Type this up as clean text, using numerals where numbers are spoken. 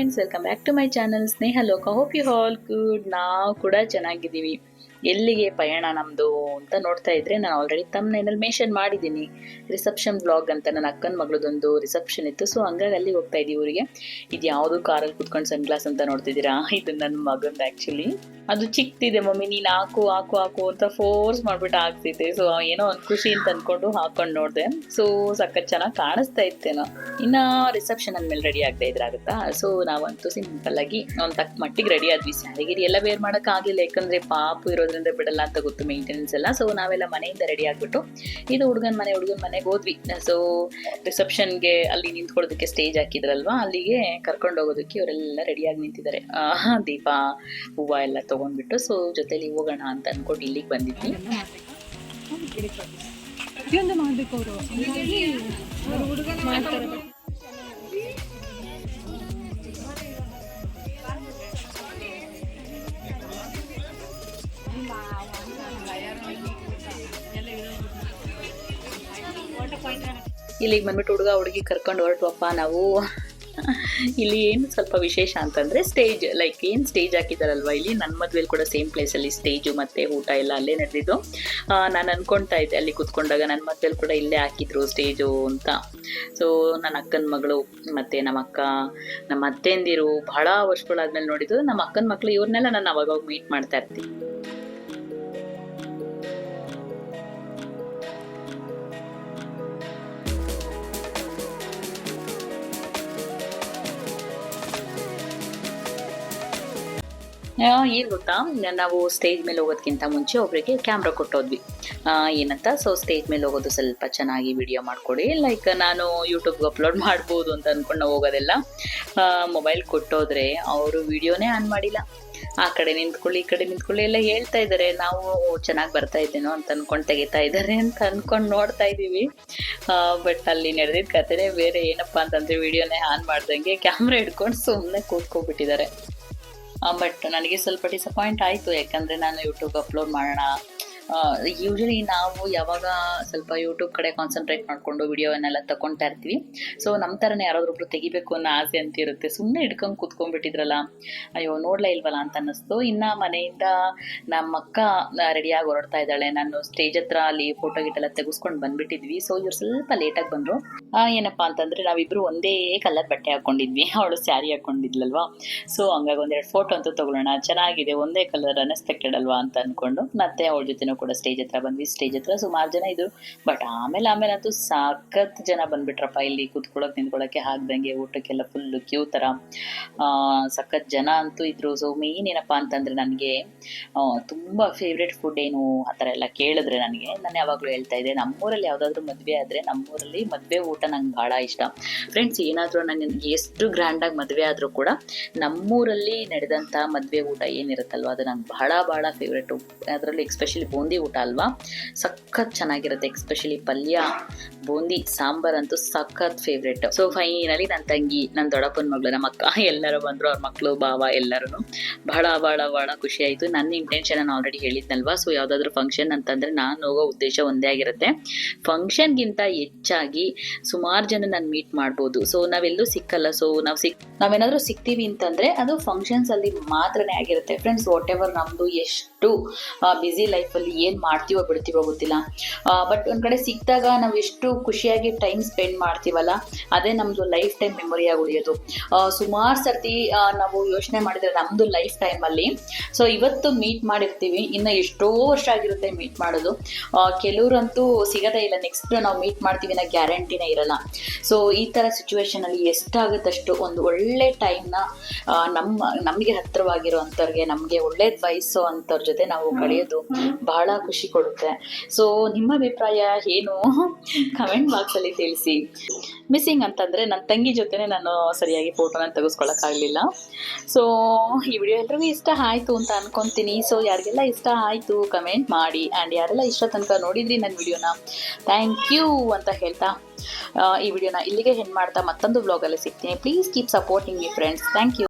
Friends, welcome back to my channel Sneha Loka. Hope you all good. ನಾವು ಕೂಡ ಚೆನ್ನಾಗಿದ್ದೀವಿ. ಎಲ್ಲಿಗೆ ಪಯಣ ನಮ್ಮದು ಅಂತ ನೋಡ್ತಾ ಇದ್ರೆ, ನಾನು ಆಲ್ರೆಡಿ ತಮ್ಮನೇನಲ್ಲಿ ಮೆನ್ಷನ್ ಮಾಡಿದ್ದೀನಿ, ರಿಸೆಪ್ಷನ್ ಬ್ಲಾಗ್ ಅಂತ. ನನ್ನ ಅಕ್ಕನ ಮಗಳದೊಂದು ರಿಸೆಪ್ಷನ್ ಇತ್ತು, ಸೊ ಹಂಗಾಗಿ ಅಲ್ಲಿ ಹೋಗ್ತಾ ಇದ್ದೀವಿ ಊರಿಗೆ. ಇದು ಯಾವುದು ಕಾರಲ್ಲಿ ಕುತ್ಕೊಂಡು ಸನ್ ಗ್ಲಾಸ್ ಅಂತ ನೋಡ್ತಿದ್ದೀರಾ, ಇದು ನನ್ನ ಮಗಂದು ಆ್ಯಕ್ಚುಲಿ. ಅದು ಚಿಕ್ಕದಿದೆ, ಮಮ್ಮಿ ನೀನು ಹಾಕು ಹಾಕು ಹಾಕು ಅಂತ ಫೋರ್ಸ್ ಮಾಡಿಬಿಟ್ಟು ಹಾಕ್ತಿದ್ದೆ. ಸೊ ಏನೋ ಒಂದು ಖುಷಿ ಅಂತ ಅಂದ್ಕೊಂಡು ಹಾಕೊಂಡು ನೋಡಿದೆ. ಸೊ ಸಖತ್ ಚೆನ್ನಾಗಿ ಕಾಣಿಸ್ತಾ ಇತ್ತೇನೋ. ಇನ್ನು ರಿಸೆಪ್ಷನ್ ಅಂದಮೇಲೆ ರೆಡಿ ಆಗದೆ ಇದ್ರಾಗುತ್ತಾ. ಸೊ ನಾವಂತೂ ಸಿಂಪಲ್ ಆಗಿ ಒಂದು ತಕ್ಕ ಮಟ್ಟಿಗೆ ರೆಡಿ ಆದ್ವಿ. ಸ್ಯಾರಿಗಿರಿ ಎಲ್ಲ ವೇರ್ ಮಾಡೋಕ್ಕಾಗಲಿಲ್ಲ, ಯಾಕಂದರೆ ಪಾಪು ಇರೋದ್ರಿಂದ ಬಿಡಲ್ಲ ಅಂತ ಗೊತ್ತು, ಮೇಂಟೆನೆನ್ಸ್ ಎಲ್ಲ. ಸೊ ನಾವೆಲ್ಲ ಮನೆಯಿಂದ ರೆಡಿ ಆಗಿಬಿಟ್ಟು ಇದು ಹುಡುಗನ ಮನೆಗೆ ಹೋದ್ವಿ. ಸೊ ರಿಸೆಪ್ಷನ್ಗೆ ಅಲ್ಲಿ ನಿಂತ್ಕೊಳ್ಳೋದಕ್ಕೆ ಸ್ಟೇಜ್ ಹಾಕಿದ್ರಲ್ವಾ, ಅಲ್ಲಿಗೆ ಕರ್ಕೊಂಡು ಹೋಗೋದಕ್ಕೆ ಇವರೆಲ್ಲ ರೆಡಿಯಾಗಿ ನಿಂತಿದ್ದಾರೆ. ದೀಪ ಹೂವು ಎಲ್ಲ ತೊಗೊಂಡ್ಬಿಟ್ಟು. ಸೊ ಜೊತೆಲಿ ಹೋಗೋಣ ಅಂತ ಅಂದ್ಕೊಂಡು ಇಲ್ಲಿಗೆ ಬಂದಿದ್ವಿ. ಇಲ್ಲಿಗೆ ಬಂದ್ಬಿಟ್ಟು ಹುಡುಗಿ ಕರ್ಕೊಂಡು ಹೊರಟುವಪ್ಪ ನಾವು. ಇಲ್ಲಿ ಏನು ಸ್ವಲ್ಪ ವಿಶೇಷ ಅಂತಂದರೆ ಸ್ಟೇಜ್, ಲೈಕ್ ಏನು ಸ್ಟೇಜ್ ಹಾಕಿದಾರಲ್ವ ಇಲ್ಲಿ, ನನ್ನ ಮದುವೆಲಿ ಕೂಡ ಸೇಮ್ ಪ್ಲೇಸಲ್ಲಿ ಸ್ಟೇಜು ಮತ್ತು ಊಟ ಎಲ್ಲ ಅಲ್ಲೇ ನಡೆದಿದ್ದು. ನಾನು ಅಂದ್ಕೊಳ್ತಾ ಇದ್ದೆ ಅಲ್ಲಿ ಕೂತ್ಕೊಂಡಾಗ, ನನ್ನ ಮದುವೆಲಿ ಕೂಡ ಇಲ್ಲೇ ಹಾಕಿದ್ರು ಸ್ಟೇಜು ಅಂತ. ಸೊ ನನ್ನ ಅಕ್ಕನ ಮಗಳು ಮತ್ತು ನಮ್ಮ ಅಕ್ಕ, ನಮ್ಮ ಅತ್ತೆಂದಿರು ಬಹಳ ವರ್ಷಗಳಾದ್ಮೇಲೆ ನೋಡಿದ್ದು. ನಮ್ಮ ಅಕ್ಕನ ಮಕ್ಕಳು ಇವ್ರನ್ನೆಲ್ಲ ನಾನು ಅವಾಗ ಮೀಟ್ ಮಾಡ್ತಾ ಇರ್ತೀನಿ. ಏನು ಗೊತ್ತಾ, ನಾವು ಸ್ಟೇಜ್ ಮೇಲೆ ಹೋಗೋದಕ್ಕಿಂತ ಮುಂಚೆ ಒಬ್ಬರಿಗೆ ಕ್ಯಾಮ್ರಾ ಕೊಟ್ಟೋದ್ವಿ. ಏನಂತ, ಸೊ ಸ್ಟೇಜ್ ಮೇಲೆ ಹೋಗೋದು ಸ್ವಲ್ಪ ಚೆನ್ನಾಗಿ ವಿಡಿಯೋ ಮಾಡಿಕೊಡಿ, ಲೈಕ್ ನಾನು ಯೂಟ್ಯೂಬ್ಗೆ ಅಪ್ಲೋಡ್ ಮಾಡ್ಬೋದು ಅಂತ ಅಂದ್ಕೊಂಡು ನಾವು ಹೋಗೋದೆಲ್ಲ. ಮೊಬೈಲ್ ಕೊಟ್ಟೋದ್ರೆ ಅವರು ವಿಡಿಯೋನೇ ಆನ್ ಮಾಡಿಲ್ಲ. ಆ ಕಡೆ ನಿಂತ್ಕೊಳ್ಳಿ, ಈ ಕಡೆ ನಿಂತ್ಕೊಳ್ಳಿ ಎಲ್ಲ ಹೇಳ್ತಾ ಇದ್ದಾರೆ. ನಾವು ಚೆನ್ನಾಗಿ ಬರ್ತಾ ಇದ್ದೇನೋ ಅಂತ ಅಂದ್ಕೊಂಡು ತೆಗಿತಾ ಇದ್ದಾರೆ ಅಂತ ಅಂದ್ಕೊಂಡು ನೋಡ್ತಾ ಇದ್ದೀವಿ. ಬಟ್ ಅಲ್ಲಿ ನಡೆದಿದ್ದ ಕಥೆನೇ ಬೇರೆ. ಏನಪ್ಪ ಅಂತಂದರೆ, ವಿಡಿಯೋನೇ ಆನ್ ಮಾಡ್ದಂಗೆ ಕ್ಯಾಮ್ರಾ ಹಿಡ್ಕೊಂಡು ಸುಮ್ಮನೆ ಕೂತ್ಕೊಬಿಟ್ಟಿದ್ದಾರೆ. ಬಟ್ ನನಗೆ ಸ್ವಲ್ಪ ಡಿಸಪಾಯಿಂಟ್ ಆಯಿತು, ಯಾಕಂದರೆ ನಾನು ಯೂಟ್ಯೂಬ್ ಅಪ್ಲೋಡ್ ಮಾಡೋಣ. ಯೂಶ್ವಲಿ ನಾವು ಯಾವಾಗ ಸ್ವಲ್ಪ ಯೂಟ್ಯೂಬ್ ಕಡೆ ಕಾನ್ಸಂಟ್ರೇಟ್ ಮಾಡಿಕೊಂಡು ವಿಡಿಯೋವನ್ನೆಲ್ಲ ತಗೊಳ್ತಾ ಇರ್ತೀವಿ. ಸೊ ನಮ್ಮ ಥರನೇ ಯಾರಾದ್ರೊಬ್ರು ತೆಗಿಬೇಕು ಅನ್ನೋ ಆಸೆ ಅಂತಿರುತ್ತೆ. ಸುಮ್ಮನೆ ಹಿಡ್ಕೊಂಡು ಕೂತ್ಕೊಂಡ್ಬಿಟ್ಟಿದ್ರಲ್ಲ, ಅಯ್ಯೋ ನೋಡಲೇ ಇಲ್ವಲ್ಲ ಅಂತ ಅನ್ನಿಸ್ತು. ಇನ್ನು ಮನೆಯಿಂದ ನಮ್ಮ ಅಕ್ಕ ರೆಡಿಯಾಗಿ ಹೊರಡ್ತಾ ಇದ್ದಾಳೆ. ನಾನು ಸ್ಟೇಜ್ ಹತ್ರ ಅಲ್ಲಿ ಫೋಟೋ ಗಿಟೆಲ್ಲ ತೆಗೆಸ್ಕೊಂಡು ಬಂದುಬಿಟ್ಟಿದ್ವಿ. ಸೊ ಇವ್ರು ಸ್ವಲ್ಪ ಲೇಟಾಗಿ ಬಂದರು. ಏನಪ್ಪ ಅಂತಂದರೆ, ನಾವಿಬ್ಬರು ಒಂದೇ ಕಲರ್ ಬಟ್ಟೆ ಹಾಕ್ಕೊಂಡಿದ್ವಿ. ಅವಳು ಸ್ಯಾರಿ ಹಾಕ್ಕೊಂಡಿದ್ಲಲ್ವಾ. ಸೊ ಹಂಗಾಗಿ ಒಂದೆರಡು ಫೋಟೋ ಅಂತೂ ತೊಗೊಳ್ಳೋಣ, ಚೆನ್ನಾಗಿದೆ, ಒಂದೇ ಕಲರ್, ಅನ್ಎಕ್ಸ್ಪೆಕ್ಟೆಡ್ ಅಲ್ವಾ ಅಂತ ಅಂದ್ಕೊಂಡು ಮತ್ತೆ ಅವಳ ಜೊತೆನೂ ಕೂಡ ಸ್ಟೇಜ್ ಹತ್ರ ಬಂದ್ವಿ. ಸ್ಟೇಜ್ ಹತ್ರ ಸುಮಾರು ಜನ ಇದ್ರು, ಬಟ್ ಆಮೇಲೆ ಅಂತೂ ಸಖತ್ ಜನ ಬಂದ್ಬಿಟ್ರಪ್ಪ. ಇಲ್ಲಿ ಕೂತ್ಕೊಳ್ಳೋಕೆ ನಿಂತ್ಕೊಳ್ಳೋಕೆ ಹಾಕ್ದಂಗೆ, ಊಟಕ್ಕೆಲ್ಲ ಫುಲ್ಲು ಕ್ಯೂ ಥರ ಸಖತ್ ಜನ ಅಂತೂ ಇದ್ರು. ಸೊ ಮೇನ್ ಏನಪ್ಪ ಅಂತಂದರೆ, ನನಗೆ ತುಂಬ ಫೇವ್ರೆಟ್ ಫುಡ್ ಏನು ಆ ಥರ ಎಲ್ಲ ಕೇಳಿದ್ರೆ ನಾನು ಯಾವಾಗಲೂ ಹೇಳ್ತಾ ಇದ್ದೆ, ನಮ್ಮೂರಲ್ಲಿ ಯಾವುದಾದ್ರೂ ಮದುವೆ ಆದರೆ, ನಮ್ಮೂರಲ್ಲಿ ಮದುವೆ ಊಟ ನಂಗೆ ಭಾಳ ಇಷ್ಟ. ಫ್ರೆಂಡ್ಸ್, ಏನಾದರೂ ನನಗೆ ಎಷ್ಟು ಗ್ರ್ಯಾಂಡಾಗಿ ಮದುವೆ ಆದರೂ ಕೂಡ ನಮ್ಮೂರಲ್ಲಿ ನಡೆದಂಥ ಮದುವೆ ಊಟ ಏನಿರುತ್ತಲ್ವ, ಅದು ನಂಗೆ ಭಾಳ ಫೇವ್ರೇಟು. ಅದರಲ್ಲಿ ಎಕ್ಸ್ಪೆಷಲಿ ಬೂಂದಿ ಊಟ ಅಲ್ವಾ, ಸಖತ್ ಚೆನ್ನಾಗಿರುತ್ತೆ. ಎಕ್ಸ್ಪೆಷಲಿ ಪಲ್ಯ, ಬೂಂದಿ, ಸಾಂಬಾರ್ ಅಂತೂ ಸಖತ್ ಫೇವ್ರೇಟ್. ಸೊ ಫೈನಲಿ ನನ್ನ ತಂಗಿ, ನನ್ನ ದೊಡ್ಡಪ್ಪನ ಮಗಳು, ನಮ್ಮ ಅಕ್ಕ ಎಲ್ಲರೂ ಬಂದರು, ಅವ್ರ ಮಕ್ಕಳು, ಭಾವ ಎಲ್ಲರೂ. ಭಾಳ ಖುಷಿ ಆಯಿತು. ನನ್ನ ಇಂಟೆನ್ಷನ್ ನಾನು ಆಲ್ರೆಡಿ ಹೇಳಿದ್ನಲ್ವಾ. ಸೊ ಯಾವುದಾದ್ರೂ ಫಂಕ್ಷನ್ ಅಂತಂದರೆ ನಾನು ಹೋಗೋ ಉದ್ದೇಶ ಒಂದೇ ಆಗಿರುತ್ತೆ. ಫಂಕ್ಷನ್ಗಿಂತ ಹೆಚ್ಚಾಗಿ ಸುಮಾರು ಜನ ನಾನು ಮೀಟ್ ಮಾಡ್ಬೋದು. ಸೊ ನಾವೆಲ್ಲೂ ಸಿಕ್ಕಲ್ಲ. ಸೊ ನಾವೇನಾದರೂ ಸಿಗ್ತೀವಿ ಅಂತಂದರೆ ಅದು ಫಂಕ್ಷನ್ಸಲ್ಲಿ ಮಾತ್ರನೇ ಆಗಿರುತ್ತೆ. ಫ್ರೆಂಡ್ಸ್, ವಾಟ್ ಎವರ್ ನಮ್ಮದು ಎಷ್ಟು ಬ್ಯುಸಿ ಲೈಫಲ್ಲಿ ಏನು ಮಾಡ್ತೀವೋ ಬಿಡ್ತೀವೋ ಗೊತ್ತಿಲ್ಲ, ಬಟ್ ಒಂದು ಕಡೆ ಸಿಕ್ಕಿದಾಗ ನಾವು ಎಷ್ಟು ಖುಷಿಯಾಗಿ ಟೈಮ್ ಸ್ಪೆಂಡ್ ಮಾಡ್ತೀವಲ್ಲ, ಅದೇ ನಮ್ಮದು ಲೈಫ್ ಟೈಮ್ ಮೆಮೊರಿಯಾಗಿ ಉಳಿಯೋದು. ಸುಮಾರು ಸರ್ತಿ ನಾವು ಯೋಚನೆ ಮಾಡಿದರೆ ನಮ್ಮದು ಲೈಫ್ ಟೈಮಲ್ಲಿ, ಸೊ ಇವತ್ತು ಮೀಟ್ ಮಾಡಿರ್ತೀವಿ, ಇನ್ನು ಎಷ್ಟೋ ವರ್ಷ ಆಗಿರುತ್ತೆ ಮೀಟ್ ಮಾಡೋದು. ಕೆಲವರಂತೂ ಸಿಗೋದೇ ಇಲ್ಲ, ನೆಕ್ಸ್ಟ್ ನಾವು ಮೀಟ್ ಮಾಡ್ತೀವಿ ಅನ್ನೋ ಗ್ಯಾರಂಟಿನೇ ಇರಲ್ಲ. ಸೊ ಈ ಥರ ಸಿಚುವೇಶನಲ್ಲಿ ಎಷ್ಟಾಗುತ್ತಷ್ಟು ಒಂದು ಒಳ್ಳೆ ಟೈಮ್ನ ನಮಗೆ ಹತ್ತಿರವಾಗಿರೋ ಅಂಥವ್ರಿಗೆ, ನಮಗೆ ಒಳ್ಳೇದು ಬಯಸೋ ಅಂಥವ್ರ ಜೊತೆ ನಾವು ಕಳೆಯೋದು ಬಹಳ ಖುಷಿ ಕೊಡುತ್ತೆ. ಸೊ ನಿಮ್ಮ ಅಭಿಪ್ರಾಯ ಏನು, ಕಮೆಂಟ್ ಬಾಕ್ಸಲ್ಲಿ ತಿಳಿಸಿ. ಮಿಸ್ಸಿಂಗ್ ಅಂತಂದರೆ, ನನ್ನ ತಂಗಿ ಜೊತೆನೇ ನಾನು ಸರಿಯಾಗಿ ಫೋಟೋನ ತೆಗೆಸ್ಕೊಳ್ಳೋಕ್ಕಾಗಲಿಲ್ಲ. ಸೊ ಈ ವಿಡಿಯೋ ಎಲ್ರಿಗೂ ಇಷ್ಟ ಆಯಿತು ಅಂತ ಅನ್ಕೊತೀನಿ. ಸೊ ಯಾರಿಗೆಲ್ಲ ಇಷ್ಟ ಆಯಿತು ಕಮೆಂಟ್ ಮಾಡಿ, ಆ್ಯಂಡ್ ಯಾರೆಲ್ಲ ಇಷ್ಟ ತನಕ ನೋಡಿದ್ರಿ ನನ್ನ ವಿಡಿಯೋನ, ಥ್ಯಾಂಕ್ ಯು ಅಂತ ಹೇಳ್ತಾ ಈ ವಿಡಿಯೋನ ಇಲ್ಲಿಗೆ ಹೆಣ್ಣು ಮಾಡ್ತಾ ಮತ್ತೊಂದು ವ್ಲಾಗಲ್ಲಿ ಸಿಗ್ತೀನಿ. Please keep supporting me friends. Thank you.